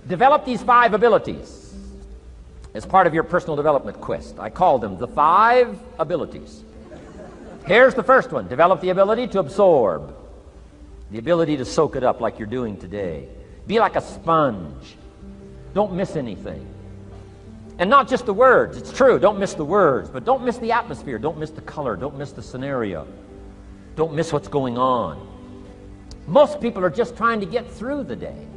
Develop these 5 abilities as part of your personal development quest. I call them the 5 abilities. Here's the first one. Develop the ability to absorb. The ability to soak it up like you're doing today. Be like a sponge. Don't miss anything. And not just the words. It's true, don't miss the words, but don't miss the atmosphere. Don't miss the color. Don't miss the scenario. Don't miss what's going on. Most people are just trying to get through the day.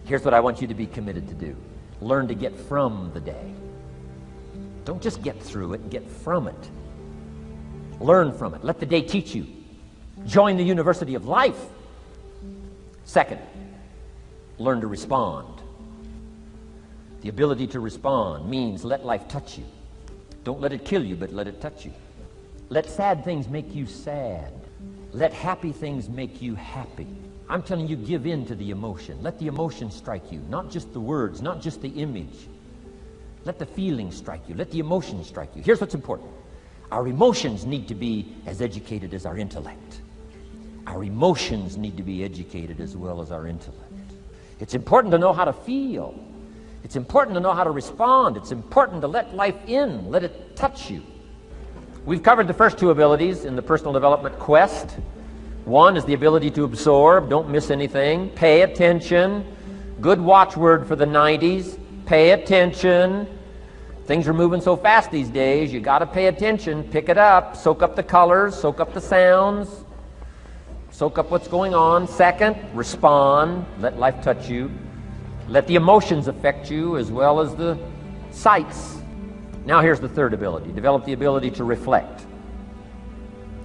Here's what I want you to be committed to do. Learn to get from the day. Don't just get through it, get from it. Learn from it. Let the day teach you. Join the University of Life. Second, learn to respond. The ability to respond means let life touch you. Don't let it kill you, but let it touch you. Let sad things make you sad. Let happy things make you happy. I'm telling you, give in to the emotion. Let the emotion strike you, not just the words, not just the image. Let the feeling strike you. Let the emotion strike you. Here's what's important. Our emotions need to be as educated as our intellect. Our emotions need to be educated as well as our intellect. It's important to know how to feel. It's important to know how to respond. It's important to let life in, let it touch you. We've covered the first 2 abilities in the personal development quest. One is the ability to absorb, don't miss anything, pay attention. Good watchword for the 90s, pay attention. Things are moving so fast these days, you got to pay attention, pick it up, soak up the colors, soak up the sounds, soak up what's going on. Second, respond, let life touch you. Let the emotions affect you as well as the sights. Now here's the third ability. Develop the ability to reflect.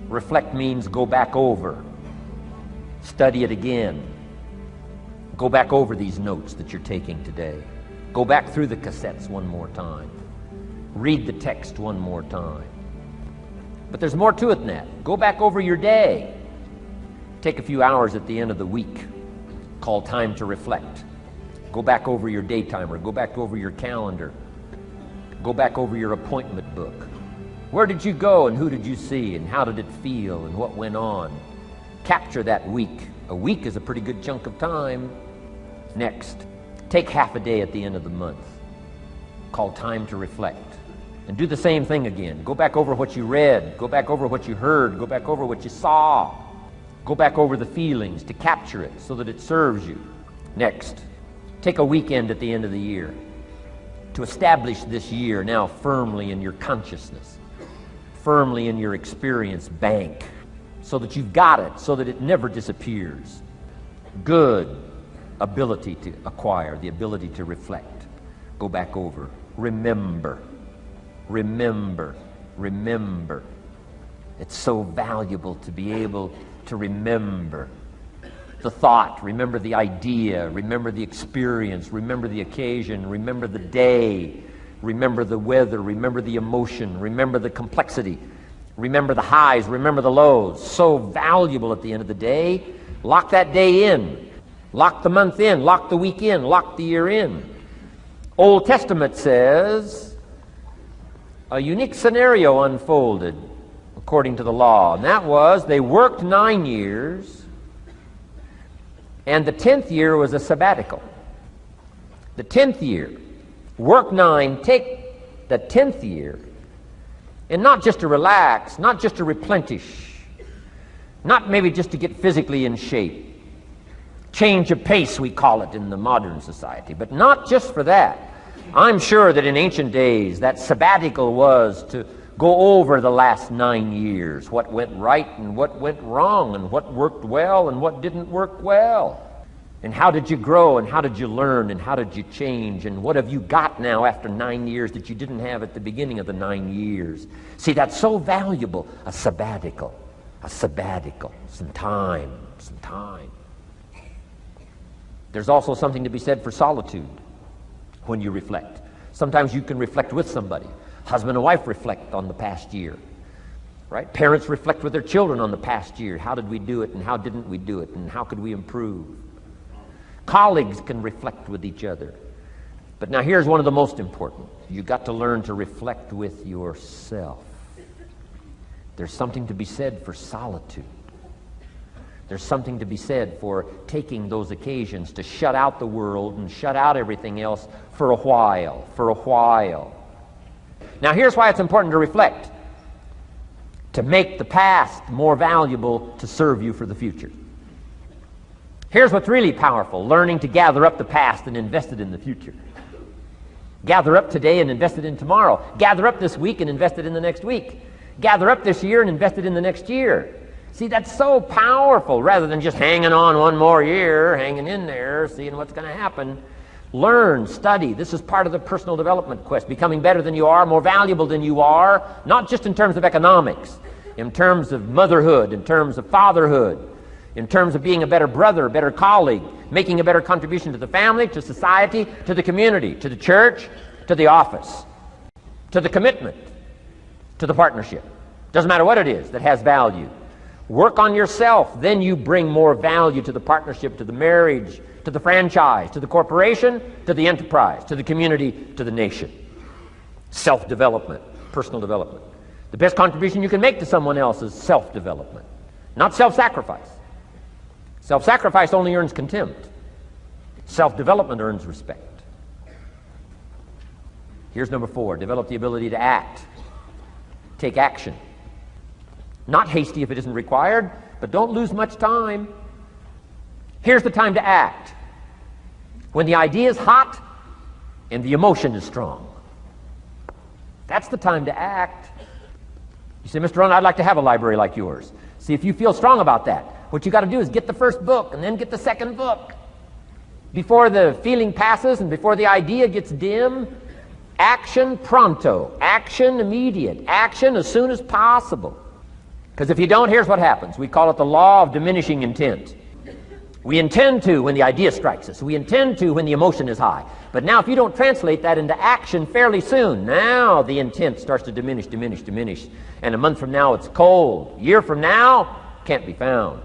Reflect means go back over. Study it again. Go back over these notes that you're taking today. Go back through the cassettes one more time. Read the text one more time. But there's more to it than that. Go back over your day. Take a few hours at the end of the week. Call time to reflect. Go back over your day timer. Go back over your calendar. Go back over your appointment book. Where did you go and who did you see and how did it feel and what went on? Capture that week. A week is a pretty good chunk of time. Next, take half a day at the end of the month. Call time to reflect. And do the same thing again. Go back over what you read. Go back over what you heard. Go back over what you saw. Go back over the feelings to capture it so that it serves you. Next, take a weekend at the end of the year to establish this year now firmly in your consciousness, firmly in your experience bank, so that you've got it, so that it never disappears. Good ability to acquire, the ability to reflect. Go back over. Remember. Remember. Remember. It's so valuable to be able to remember the thought, remember the idea, remember the experience, remember the occasion, remember the day, remember the weather, remember the emotion, remember the complexity, remember the highs, remember the lows. So valuable at the end of the day. Lock that day in. Lock the month in. Lock the week in. Lock the year in. Old Testament says a unique scenario unfolded according to the law, and that was they worked 9 years, and the 10th year was a sabbatical. The 10th year, work 9, take the 10th year, and not just to relax, not just to replenish, not maybe just to get physically in shape. Change of pace, we call it in the modern society, but not just for that. I'm sure that in ancient days, that sabbatical was to go over the last 9 years, what went right and what went wrong, and what worked well and what didn't work well. And how did you grow, and how did you learn, and how did you change, and what have you got now after 9 years that you didn't have at the beginning of the 9 years? See, that's so valuable, a sabbatical, some time. There's also something to be said for solitude when you reflect. Sometimes you can reflect with somebody. Husband and wife reflect on the past year, right? Parents reflect with their children on the past year. How did we do it, and how didn't we do it, and how could we improve? Colleagues can reflect with each other. But now here's one of the most important. You've got to learn to reflect with yourself. There's something to be said for solitude. There's something to be said for taking those occasions to shut out the world and shut out everything else for a while, Now here's why it's important to reflect. To make the past more valuable to serve you for the future. Here's what's really powerful, learning to gather up the past and invest it in the future. Gather up today and invest it in tomorrow. Gather up this week and invest it in the next week. Gather up this year and invest it in the next year. See, that's so powerful, rather than just hanging on one more year, hanging in there, seeing what's going to happen. Learn, study. This is part of the personal development quest, becoming better than you are, more valuable than you are, not just in terms of economics, in terms of motherhood, in terms of fatherhood, in terms of being a better brother, a better colleague, making a better contribution to the family, to society, to the community, to the church, to the office, to the commitment, to the partnership. Doesn't matter what it is that has value. Work on yourself, then you bring more value to the partnership, to the marriage, to the franchise, to the corporation, to the enterprise, to the community, to the nation. Self-development, personal development. The best contribution you can make to someone else is self-development, not self-sacrifice. Self-sacrifice only earns contempt. Self-development earns respect. Here's number 4, develop the ability to act. Take action. Not hasty if it isn't required, but don't lose much time. Here's the time to act. When the idea is hot and the emotion is strong. That's the time to act. You say, Mr. Rohn, I'd like to have a library like yours. See, if you feel strong about that, what you got to do is get the first book and then get the second book. Before the feeling passes and before the idea gets dim, action pronto, action immediate, action as soon as possible. Because if you don't, here's what happens. We call it the law of diminishing intent. We intend to when the idea strikes us. We intend to when the emotion is high. But now if you don't translate that into action fairly soon, now the intent starts to diminish. And a month from now it's cold. A year from now, can't be found.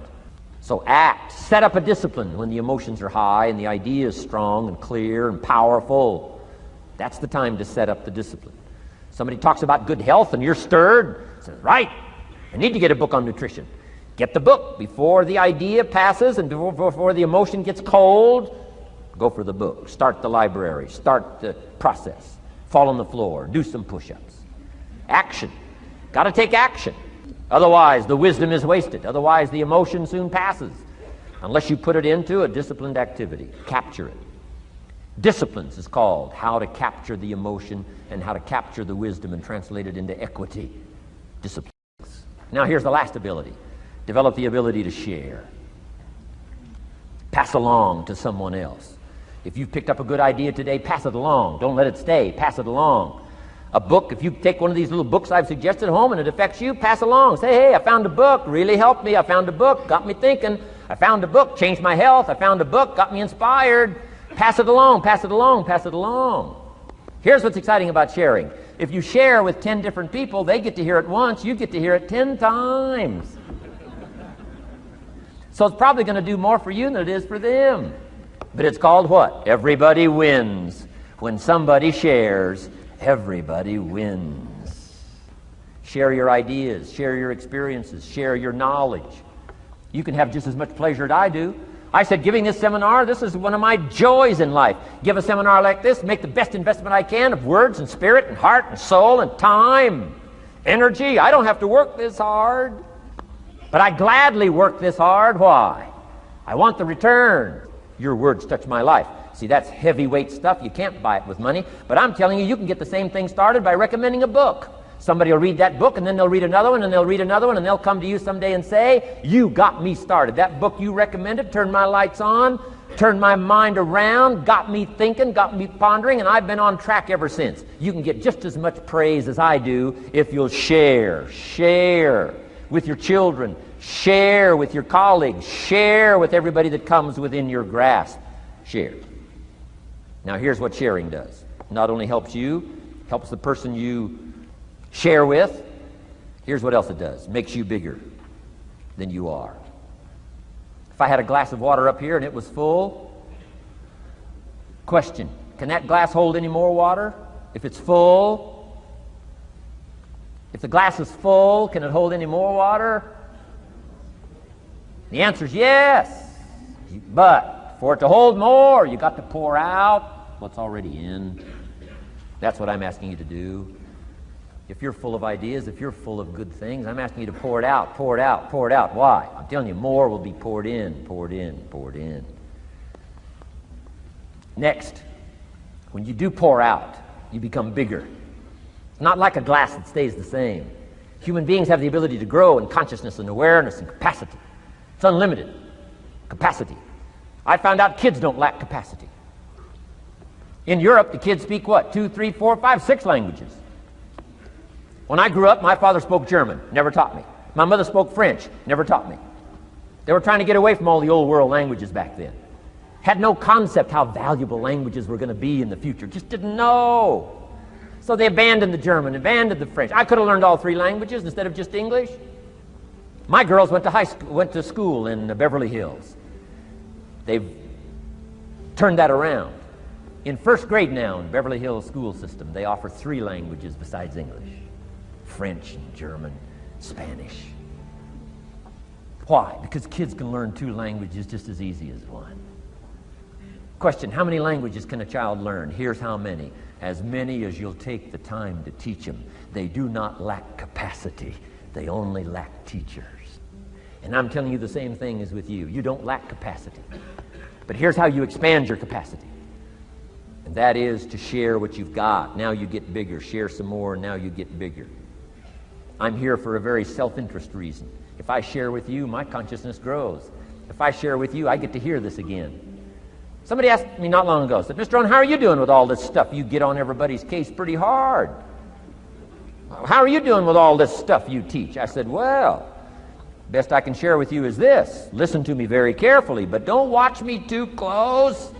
So act. Set up a discipline when the emotions are high and the idea is strong and clear and powerful. That's the time to set up the discipline. Somebody talks about good health and you're stirred. Says, right, I need to get a book on nutrition. Get the book before the idea passes and before the emotion gets cold. Go for the book. Start the library. Start the process. Fall on the floor. Do some push-ups. Action. Got to take action. Otherwise, the wisdom is wasted. Otherwise, the emotion soon passes. Unless you put it into a disciplined activity. Capture it. Disciplines is called how to capture the emotion and how to capture the wisdom and translate it into equity. Disciplines. Now, here's the last ability. Develop the ability to share. Pass along to someone else. If you've picked up a good idea today, pass it along. Don't let it stay. Pass it along. A book, if you take one of these little books I've suggested home and it affects you, pass along. Say, hey, I found a book, really helped me. I found a book, got me thinking. I found a book, changed my health. I found a book, got me inspired. Pass it along, pass it along, pass it along. Here's what's exciting about sharing. If you share with 10 different people, they get to hear it once, you get to hear it 10 times. So it's probably going to do more for you than it is for them. But it's called what? Everybody wins. When somebody shares, everybody wins. Share your ideas, share your experiences, share your knowledge. You can have just as much pleasure as I do. I said, giving this seminar, this is one of my joys in life. Give a seminar like this, make the best investment I can of words and spirit and heart and soul and time, energy. I don't have to work this hard. But I gladly work this hard. Why? I want the return. Your words touch my life. See, that's heavyweight stuff. You can't buy it with money. But I'm telling you, you can get the same thing started by recommending a book. Somebody will read that book, and then they'll read another one, and they'll read another one, and they'll come to you someday and say, you got me started. That book you recommended turned my lights on, turned my mind around, got me thinking, got me pondering, and I've been on track ever since. You can get just as much praise as I do if you'll share with your children, share with your colleagues, share with everybody that comes within your grasp. Share. Now here's what sharing does. Not only helps you, helps the person you share with. Here's what else it does. Makes you bigger than you are. If I had a glass of water up here and it was full, question, can that glass hold any more water? If it's full, if the glass is full, can it hold any more water? The answer is yes. But for it to hold more, you got to pour out what's already in. That's what I'm asking you to do. If you're full of ideas, if you're full of good things, I'm asking you to pour it out, pour it out, pour it out. Why? I'm telling you, more will be poured in, poured in, poured in. Next, when you do pour out, you become bigger. It's not like a glass that stays the same. Human beings have the ability to grow in consciousness and awareness and capacity. It's unlimited capacity. I found out kids don't lack capacity. In Europe, the kids speak what? 2, 3, 4, 5, 6 languages. When I grew up, my father spoke German, never taught me. My mother spoke French, never taught me. They were trying to get away from all the old world languages back then. Had no concept how valuable languages were going to be in the future. Just didn't know. So they abandoned the German, abandoned the French. I could have learned all 3 languages instead of just English. My girls went to school in Beverly Hills. They've turned that around. In first grade now in Beverly Hills school system, they offer 3 languages besides English. French and German, Spanish. Why? Because kids can learn 2 languages just as easy as 1. Question, how many languages can a child learn? Here's how many. As many as you'll take the time to teach them. They do not lack capacity. They only lack teachers. And I'm telling you the same thing is with you. You don't lack capacity. But here's how you expand your capacity. And that is to share what you've got. Now you get bigger. Share some more, now you get bigger. I'm here for a very self-interest reason. If I share with you, my consciousness grows. If I share with you, I get to hear this again. Somebody asked me not long ago, said, Mr. Rohn, how are you doing with all this stuff? You get on everybody's case pretty hard. How are you doing with all this stuff you teach? I said, well, best I can share with you is this. Listen to me very carefully, but don't watch me too close.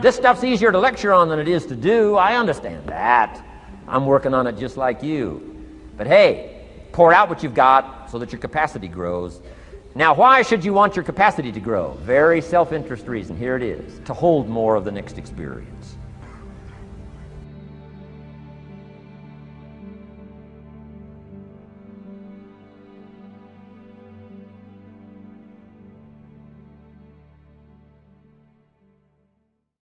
This stuff's easier to lecture on than it is to do. I understand that. I'm working on it just like you. But hey, pour out what you've got so that your capacity grows. Now, why should you want your capacity to grow? Very self-interest reason. Here it is. To hold more of the next experience.